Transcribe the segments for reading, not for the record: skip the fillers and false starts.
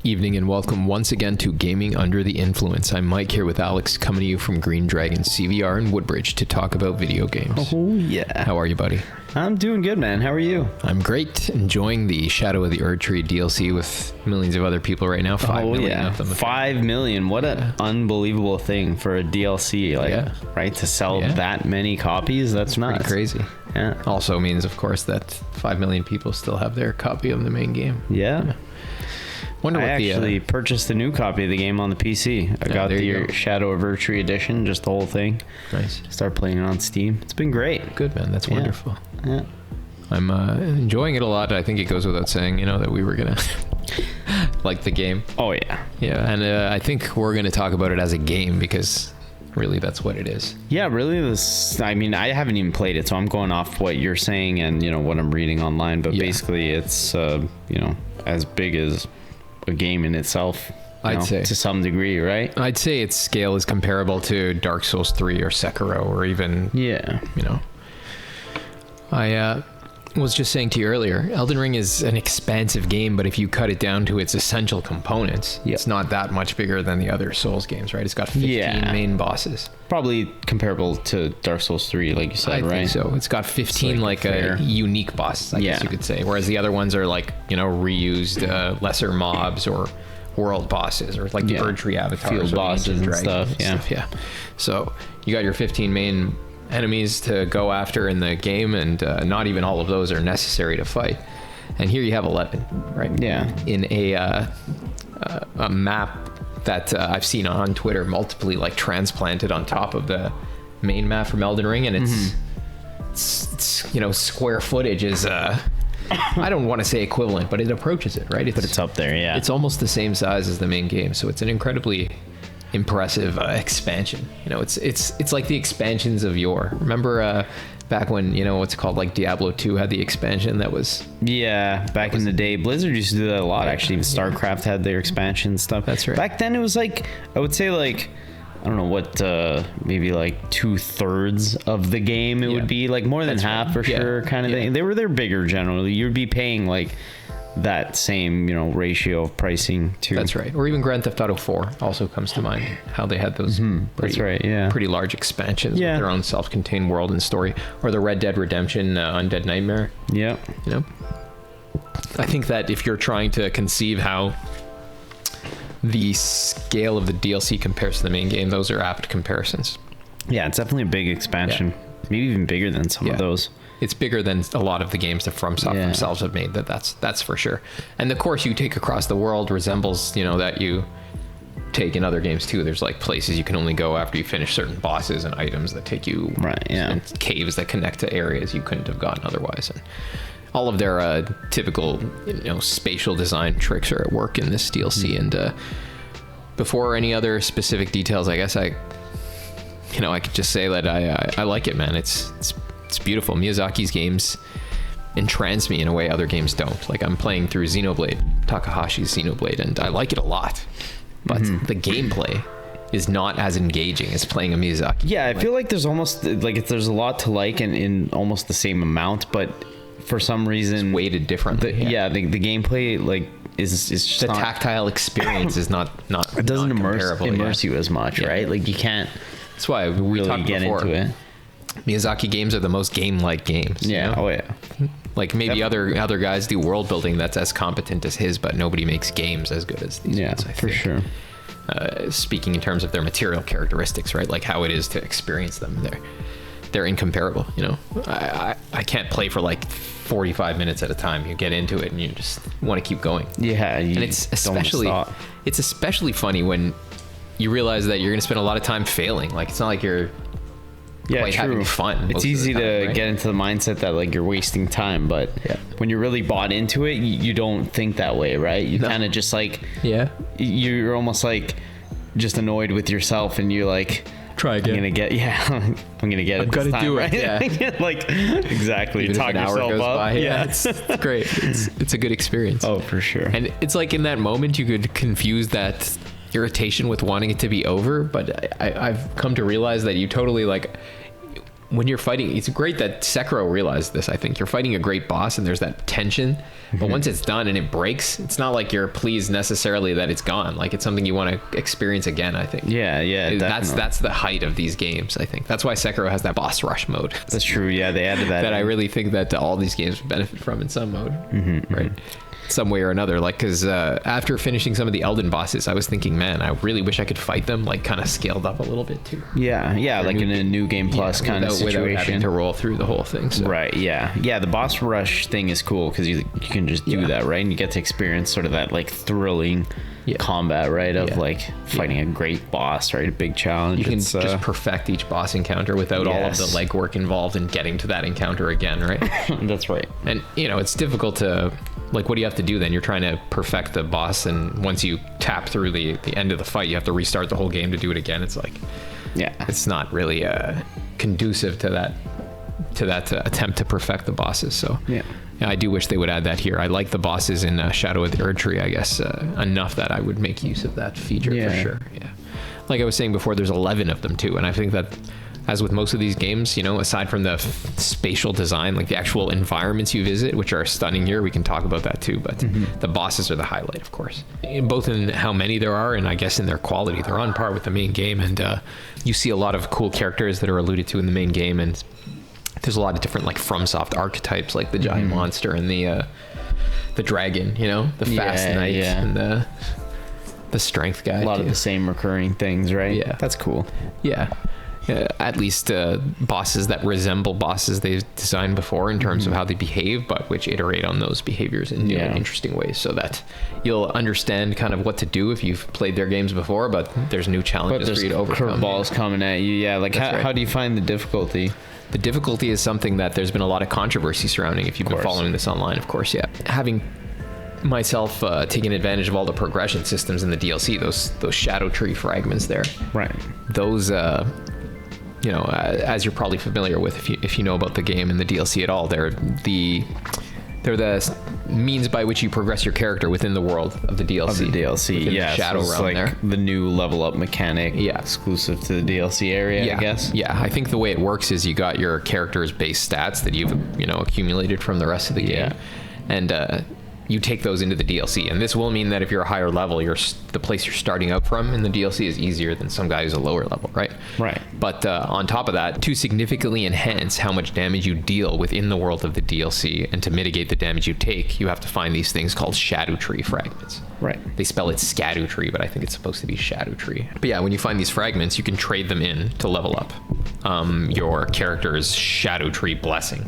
Evening and welcome once again to Gaming Under the Influence. I'm Mike here with Alex, coming to you from GreenDragonCVR in Woodbridge to talk about video games. Oh yeah. How are you, buddy? I'm doing good, man. How are you? I'm great. Enjoying the Shadow of the Erdtree DLC with millions of other people right now. 5 million of them. 5 million. What an unbelievable thing for a DLC, right? To sell that many copies, that's nuts. Pretty crazy. Yeah. Also means, of course, that 5 million people still have their copy of the main game. Yeah. Wonder I what actually purchased a new copy of the game on the PC. I got the Shadow of Erdtree edition, just the whole thing. Nice. Start playing it on Steam. It's been great. Good, man. That's wonderful. Yeah. I'm enjoying it a lot. I think it goes without saying, that we were gonna like the game. Oh yeah. Yeah, and I think we're gonna talk about it as a game because really that's what it is. Yeah, really. I haven't even played it, so I'm going off what you're saying and what I'm reading online. But basically, it's as big as a game in itself. I'd say to some degree, right? I'd say its scale is comparable to Dark Souls 3 or Sekiro or even I was just saying to you earlier, Elden Ring is an expansive game, but if you cut it down to its essential components, it's not that much bigger than the other Souls games, right? It's got 15 main bosses. Probably comparable to Dark Souls 3, like you said, right? I think so. It's got 15 a unique bosses, I guess you could say, whereas the other ones are reused lesser mobs or world bosses or like the Erdtree avatars, field bosses and stuff. Yeah. So you got your 15 main enemies to go after in the game, and not even all of those are necessary to fight. And here you have 11, right? Yeah. In a map that I've seen on Twitter multiply transplanted on top of the main map from Elden Ring, and it's square footage is I don't want to say equivalent, but it approaches it, right? But it's up there, yeah. It's almost the same size as the main game, so it's an incredibly impressive expansion. It's like the expansions of yore. Remember back when what's called like Diablo 2 had the expansion that was back in the day. Blizzard used to do that a lot, actually. StarCraft had their expansion stuff. That's right. Back then it was I would say I don't know what maybe 2/3 of the game it would be, more than half for sure, kind of thing. They're bigger generally. You'd be paying that same ratio of pricing too. That's right. Or even Grand Theft Auto 4 also comes to mind, how they had those pretty large expansions with their own self-contained world and story. Or the Red Dead Redemption Undead Nightmare. Yeah. I think that if you're trying to conceive how the scale of the DLC compares to the main game, those are apt comparisons. Yeah, it's definitely a big expansion. Maybe even bigger than some of those. It's bigger than a lot of the games that FromSoft themselves have made. That's for sure. And the course you take across the world resembles, that you take in other games too. There's places you can only go after you finish certain bosses and items that take you, and caves that connect to areas you couldn't have gotten otherwise. And all of their typical, spatial design tricks are at work in this DLC. And before any other specific details, I guess I could just say that I like it, man. It's beautiful. Miyazaki's games entrance me in a way other games don't. I'm playing through Takahashi's Xenoblade, and I like it a lot. But the gameplay is not as engaging as playing a Miyazaki. Yeah, I feel like there's almost there's a lot to like in almost the same amount, but for some reason it's weighted differently. The gameplay is just the tactile experience is not it doesn't immerse you as much, right? You can't. That's why we really get into it. Miyazaki games are the most game-like games. Yeah. Oh yeah. Maybe other guys do world building that's as competent as his, but nobody makes games as good as these ones, I think. For sure. Speaking in terms of their material characteristics, right? How it is to experience them, they're incomparable. I can't play for 45 minutes at a time. You get into it and you just want to keep going. Yeah. And it's especially funny when you realize that you're going to spend a lot of time failing. It's not like you're quite having fun. It's easy to get into the mindset that you're wasting time, but when you're really bought into it, you don't think that way, right? You kind of just you're almost just annoyed with yourself, and you're try again. I'm gonna get it. I'm gonna do it. Right? Yeah. Exactly. Even Talk if an hour yourself goes up. by. Yeah, it's great. It's a good experience. Oh, for sure. And it's in that moment you could confuse that irritation with wanting it to be over, but I've come to realize that you totally when you're fighting, it's great that Sekiro realized this. I think you're fighting a great boss and there's that tension, but once it's done and it breaks, it's not like you're pleased necessarily that it's gone. Like it's something you want to experience again, I think. Yeah, that's the height of these games, I think. That's why Sekiro has that boss rush mode. That's true. Yeah, they added that. That I really think that all these games benefit from in some mode, right? Some way or another. Like, because after finishing some of the Elden bosses, I was thinking, man, I really wish I could fight them like kind of scaled up a little bit too. Yeah, like in a new game plus kind of situation. Without having to roll through the whole thing. So. Right, yeah. The boss rush thing is cool because you can just do that, right? And you get to experience sort of that like thrilling combat, right? Of like fighting a great boss, right? A big challenge. You can just perfect each boss encounter without all of the legwork involved in getting to that encounter again, right? That's right. And, it's difficult to... Like, what do you have to do then? You're trying to perfect the boss, and once you tap through the end of the fight, you have to restart the whole game to do it again. It's like, it's not really conducive to that attempt to perfect the bosses. So, I do wish they would add that here. I like the bosses in Shadow of the Erdtree, I guess, enough that I would make use of that feature for sure. Yeah, like I was saying before, there's 11 of them too, and I think that. As with most of these games, aside from the spatial design, like the actual environments you visit, which are stunning here, we can talk about that too, but the bosses are the highlight, of course. Both in how many there are and I guess in their quality. They're on par with the main game, and you see a lot of cool characters that are alluded to in the main game, and there's a lot of different like FromSoft archetypes, like the giant monster and the dragon, the fast knight and the strength guy. A lot of the same recurring things, right? Yeah. That's cool. Yeah. At least bosses that resemble bosses they've designed before in terms of how they behave, but which iterate on those behaviors in new and interesting ways, so that you'll understand kind of what to do if you've played their games before, but there's new challenges for you to overcome. Curveballs coming at you. How do you find the difficulty? The difficulty is something that there's been a lot of controversy surrounding if you've been following this online, of course. Having myself taking advantage of all the progression systems in the DLC, those shadow tree fragments there. Right. Those as you're probably familiar with if you know about the game and the DLC at all, they're the means by which you progress your character within the world of the DLC. The Shadow realm, like there. The new level up mechanic, exclusive to the DLC area, I guess. Yeah, I think the way it works is you got your character's base stats that you've accumulated from the rest of the game, and you take those into the DLC, and this will mean that if you're a higher level, the place you're starting out from in the DLC is easier than some guy who's a lower level, right? Right. But on top of that, to significantly enhance how much damage you deal within the world of the DLC, and to mitigate the damage you take, you have to find these things called shadow tree fragments. Right. They spell it scadu tree, but I think it's supposed to be shadow tree. But yeah, when you find these fragments, you can trade them in to level up your character's shadow tree blessing,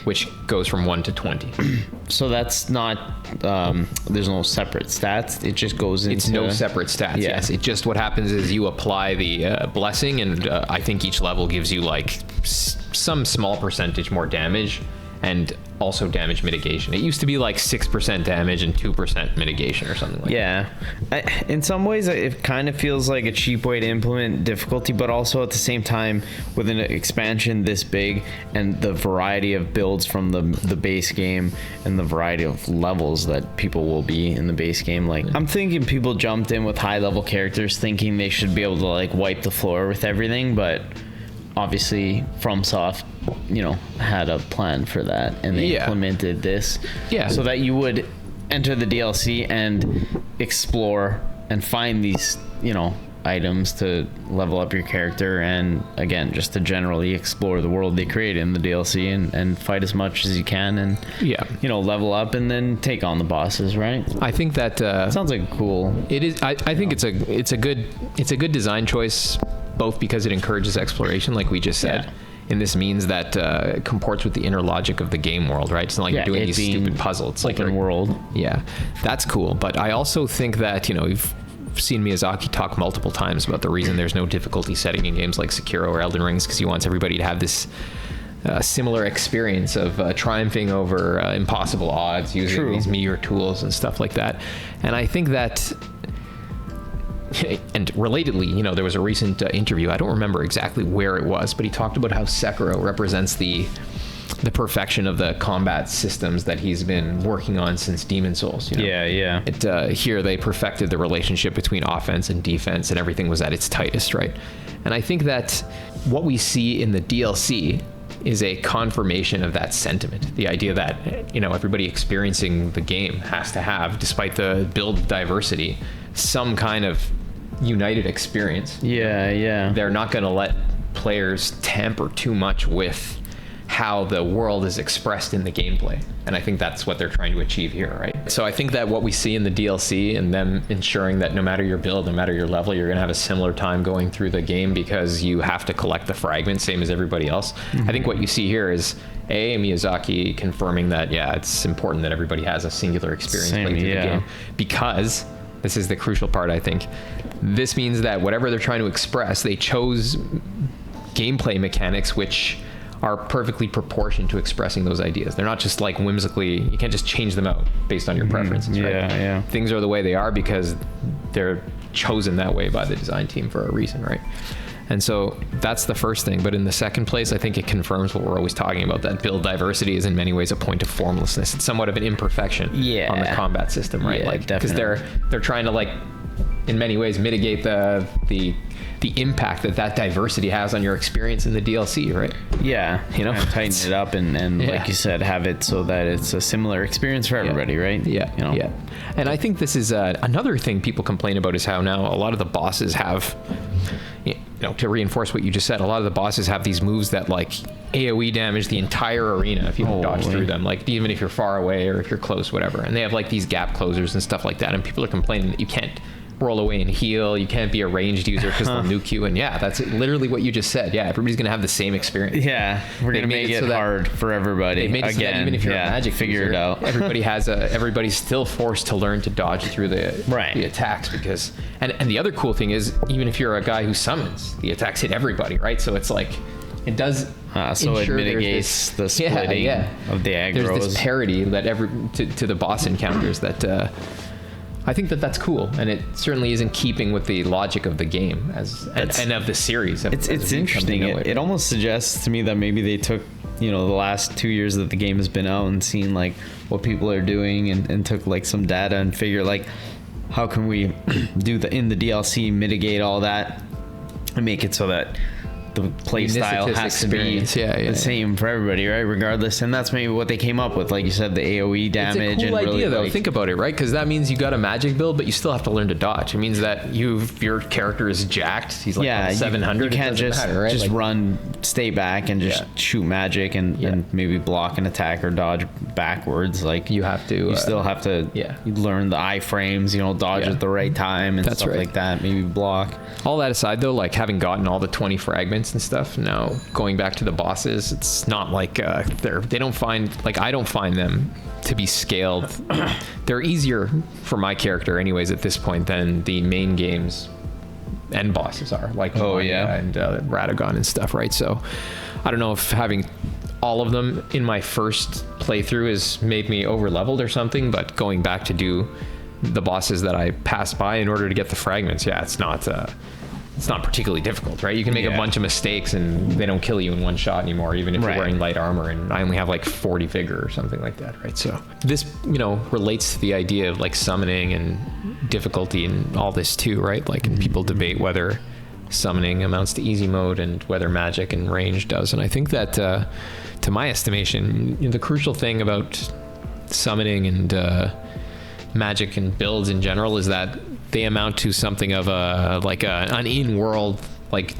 which goes from 1 to 20. So that's not, there's no separate stats. It just goes into... It's no separate stats, yes. It just, what happens is you apply the blessing, and I think each level gives you like some small percentage more damage, and also damage mitigation. It used to be like 6% damage and 2% mitigation or something like that. In some ways, it kind of feels like a cheap way to implement difficulty, but also at the same time, with an expansion this big and the variety of builds from the base game and the variety of levels that people will be in the base game, like I'm thinking people jumped in with high level characters thinking they should be able to like wipe the floor with everything, but obviously FromSoft had a plan for that, and they implemented this so that you would enter the DLC and explore and find these items to level up your character, and again just to generally explore the world they create in the DLC, and fight as much as you can, and level up and then take on the bosses, right? I think that sounds like cool. It is. I think it's a good design choice, both because it encourages exploration, like we just said, and this means that comports with the inner logic of the game world, right? It's not like you're doing these stupid puzzles. It's like open world. Yeah, that's cool. But I also think that you've seen Miyazaki talk multiple times about the reason there's no difficulty setting in games like Sekiro or Elden Rings, because he wants everybody to have this similar experience of triumphing over impossible odds using these meteor tools and stuff like that. And I think that, and relatedly, there was a recent interview, I don't remember exactly where it was, but he talked about how Sekiro represents the perfection of the combat systems that he's been working on since Demon Souls. Here they perfected the relationship between offense and defense, and everything was at its tightest, right? And I think that what we see in the DLC is a confirmation of that sentiment. The idea that, you know, everybody experiencing the game has to have, despite the build diversity, some kind of united experience. Yeah. They're not going to let players tamper too much with how the world is expressed in the gameplay. And I think that's what they're trying to achieve here, right? So I think that what we see in the DLC and them ensuring that no matter your build, no matter your level, you're going to have a similar time going through the game because you have to collect the fragments, same as everybody else. I think what you see here is Miyazaki confirming that, yeah, it's important that everybody has a singular experience playing through the game, because this is the crucial part, I think. This means that whatever they're trying to express, they chose gameplay mechanics which are perfectly proportioned to expressing those ideas. They're not just like whimsically, you can't just change them out based on your preferences, right? Yeah. Things are the way they are because they're chosen that way by the design team for a reason, right? And so that's the first thing. But in the second place, I think it confirms what we're always talking about, that build diversity is in many ways a point of formlessness. It's somewhat of an imperfection on the combat system, right? Yeah, like, definitely. because they're trying to, like, in many ways mitigate the impact that diversity has on your experience in the DLC, right? Yeah, you know, tighten it up and like you said, have it so that it's a similar experience for everybody, right? Yeah, you know? Yeah. And I think this is another thing people complain about is how now a lot of the bosses have, you know, to reinforce what you just said, a lot of the bosses have these moves that like AoE damage the entire arena if you don't dodge through them, like even if you're far away or if you're close, whatever. And they have like these gap closers and stuff like that, and people are complaining that you can't roll away and heal, you can't be a ranged user because they'll nuke you. And yeah, that's literally what you just said. Yeah, everybody's gonna have the same experience. Yeah, we're gonna make it hard for everybody. They made it so that even if you're a magic figure user, it out. everybody's still forced to learn to dodge through the attacks, because and the other cool thing is, even if you're a guy who summons, the attacks hit everybody, right? So it's like it does so it mitigates the splitting of the aggros. There's this parity that to the boss encounters that I think that's cool, and it certainly is in keeping with the logic of the game and of the series. It's interesting. It almost suggests to me that maybe they took, you know, the last 2 years that the game has been out and seen like what people are doing and took like some data and figure like how can we do in the DLC mitigate all that and make it so that the play style has to be the same for everybody, right? Regardless. And that's maybe what they came up with. Like you said, the AoE damage. It's a cool and idea, really, though. Think about it, right? Because that means you got a magic build, but you still have to learn to dodge. It means that your character is jacked. He's like 700. You can't just run, stay back, and just shoot magic and maybe block an attack or dodge backwards. Like you have to. You still have to learn the iframes. You know, dodge at the right time and stuff like that. Maybe block. All that aside, though, like having gotten all the 20 fragments and stuff, now going back to the bosses, it's not like they don't find, like I don't find them to be scaled. They're easier for my character anyways at this point than the main games end bosses are, like and Radagon and stuff, right? So I don't know if having all of them in my first playthrough has made me over leveled or something, but going back to do the bosses that I passed by in order to get the fragments, it's not particularly difficult, right? You can make a bunch of mistakes and they don't kill you in one shot anymore, even if you're wearing light armor, and I only have like 40 vigor or something like that, right? So this, you know, relates to the idea of like summoning and difficulty and all this too, right? Like, and people debate whether summoning amounts to easy mode and whether magic and range does. And I think that, to my estimation, you know, the crucial thing about summoning and magic and builds in general is that they amount to something of an in-world like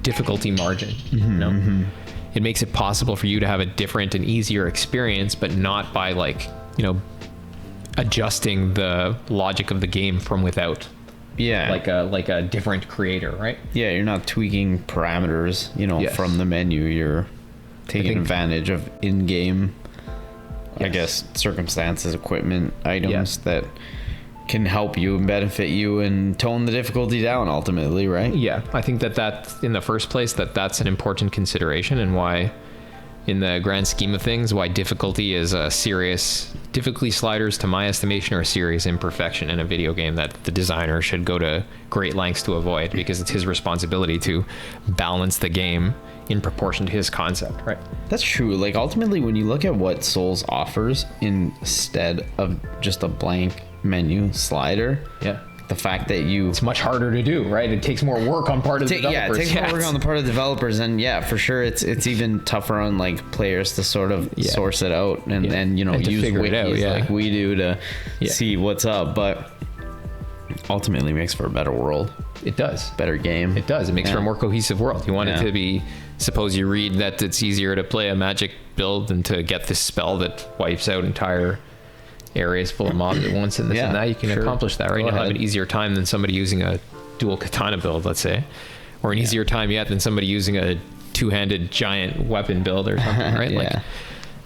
difficulty margin. You know, it makes it possible for you to have a different and easier experience, but not by like, you know, adjusting the logic of the game from without. Like a different creator, right? Yeah, you're not tweaking parameters, you know, from the menu. You're taking advantage of in-game, I guess, circumstances, equipment, items that can help you and benefit you and tone the difficulty down ultimately, right? Yeah, I think that's in the first place that's an important consideration, and why in the grand scheme of things, why difficulty sliders to my estimation are a serious imperfection in a video game that the designer should go to great lengths to avoid, because it's his responsibility to balance the game in proportion to his concept, right? That's true. Like ultimately, when you look at what Souls offers instead of just a blank menu slider, the fact that it's much harder to do, right? It takes more work on part of the developers. Yeah, it takes more work on the part of the developers, and yeah, for sure, it's even tougher on like players to sort of source it out and then and use wikis like we do to see what's up. But ultimately, makes for a better world. It does. Better game. It does. It makes for a more cohesive world. You want it to be. Suppose you read that it's easier to play a magic build than to get this spell that wipes out entire areas full of mobs at once, and this and that. You can accomplish that, right? You'll have an easier time than somebody using a dual katana build, let's say, or an easier time yet than somebody using a two-handed giant weapon build or something, right? Like,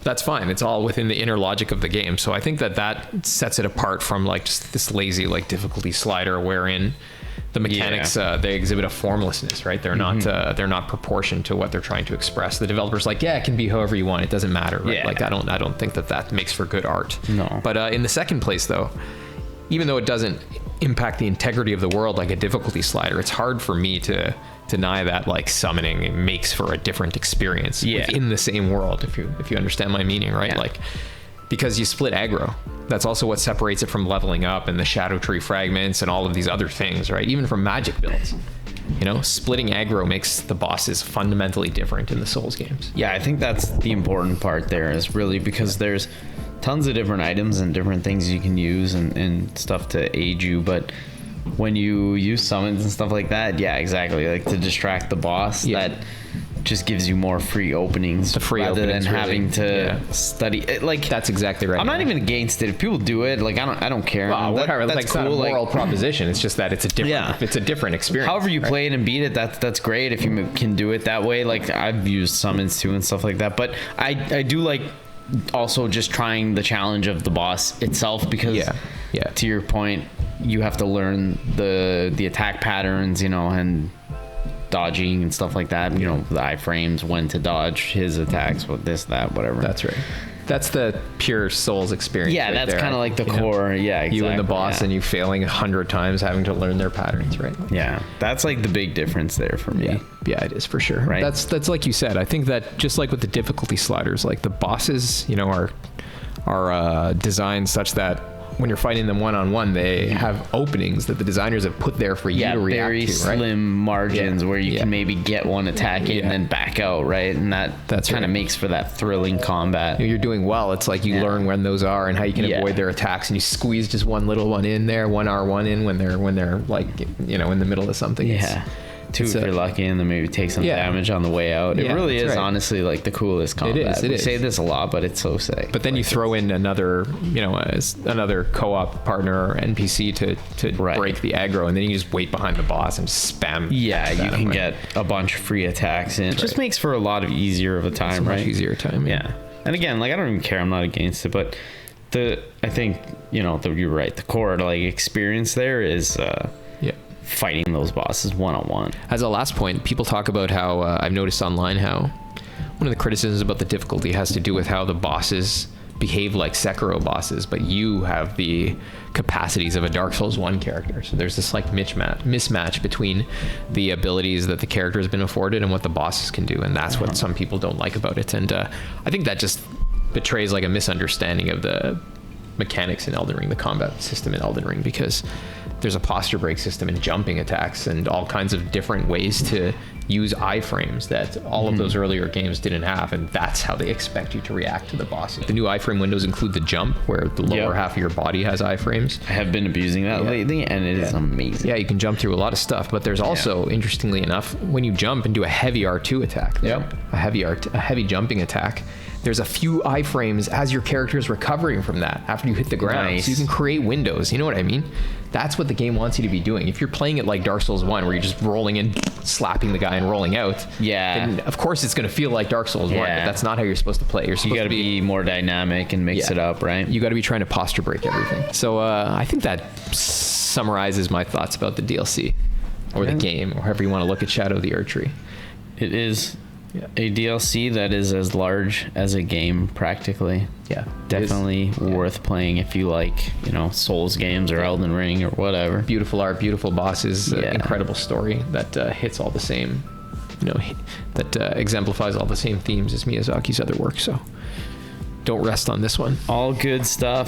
that's fine. It's all within the inner logic of the game. So I think that sets it apart from like just this lazy like difficulty slider wherein the mechanics they exhibit a formlessness, right? They're not proportioned to what they're trying to express. The developer's like, it can be however you want. It doesn't matter, right? Like I don't think that makes for good art. No. But in the second place, though, even though it doesn't impact the integrity of the world like a difficulty slider, it's hard for me to deny that like summoning makes for a different experience within the same world. If you understand my meaning, right? Like, because you split aggro. That's also what separates it from leveling up and the shadow tree fragments and all of these other things, right? Even from magic builds. Splitting aggro makes the bosses fundamentally different in the Souls games. Yeah, I think that's the important part there, is really because there's tons of different items and different things you can use and stuff to aid you, but when you use summons and stuff like that, exactly, like to distract the boss, that just gives you more free openings rather than having to study it. Like, that's exactly right. I'm not even against it. If people do it, like I don't care. Well, whatever. That's cool. It's not a moral proposition. It's just that it's a different experience. However you play it and beat it, that's great if you can do it that way. Like, I've used summons too and stuff like that, but I do like also just trying the challenge of the boss itself, because to your point, you have to learn the attack patterns, and dodging and stuff like that, the iframes, when to dodge his attacks, with this, that, whatever. That's right. That's the pure Souls experience. That's kind of like the core. Exactly. You and the boss and you failing 100 times, having to learn their patterns, right? That's like the big difference there for me. Yeah, it is for sure. Right. That's like you said. I think that just like with the difficulty sliders, like the bosses, are designed such that when you're fighting them one-on-one, they have openings that the designers have put there for you to react very to, right? slim margins where you can maybe get one attack in and then back out, right? And that's kind of makes for that thrilling combat. You're doing well. It's like you learn when those are and how you can avoid their attacks, and you squeeze just one little one in there, one R1 in when they're like, in the middle of something. Two if you're lucky, and then maybe take some damage on the way out. It really is honestly like the coolest combat. We say this a lot, but it's so sick. But then you throw in another, another co-op partner or NPC to break the aggro, and then you just wait behind the boss and spam. You can get a bunch of free attacks, and it just makes for a lot of easier of a time, much easier time. And again, like, I don't even care. I'm not against it, but I think you're right. The core like experience there is fighting those bosses one-on-one. As a last point, people talk about how I've noticed online how one of the criticisms about the difficulty has to do with how the bosses behave like Sekiro bosses, but you have the capacities of a Dark Souls 1 character. So there's this like mismatch between the abilities that the character has been afforded and what the bosses can do, and that's what some people don't like about it. And I think that just betrays like a misunderstanding of the mechanics in Elden Ring, the combat system in Elden Ring, because there's a posture break system and jumping attacks and all kinds of different ways to use iframes that all of those earlier games didn't have, and that's how they expect you to react to the boss. The new iframe windows include the jump, where the lower half of your body has iframes. I have been abusing that lately, and it is amazing. You can jump through a lot of stuff, but there's also, interestingly enough, when you jump and do a heavy R2 attack, a heavy jumping attack, there's a few iframes as your character is recovering from that after you hit the ground. So you can create windows. You know what I mean? That's what the game wants you to be doing. If you're playing it like Dark Souls 1, where you're just rolling in, slapping the guy and rolling out, then of course it's going to feel like Dark Souls 1, but that's not how you're supposed to play. You're supposed to be more dynamic and mix it up, right? You got to be trying to posture break everything. So I think that summarizes my thoughts about the DLC or the game, or however you want to look at Shadow of the Erdtree. It is a DLC that is as large as a game, practically. Definitely worth playing if you like, Souls games or Elden Ring or whatever. Beautiful art, beautiful bosses, incredible story that hits all the same, that exemplifies all the same themes as Miyazaki's other work. So don't rest on this one. All good stuff.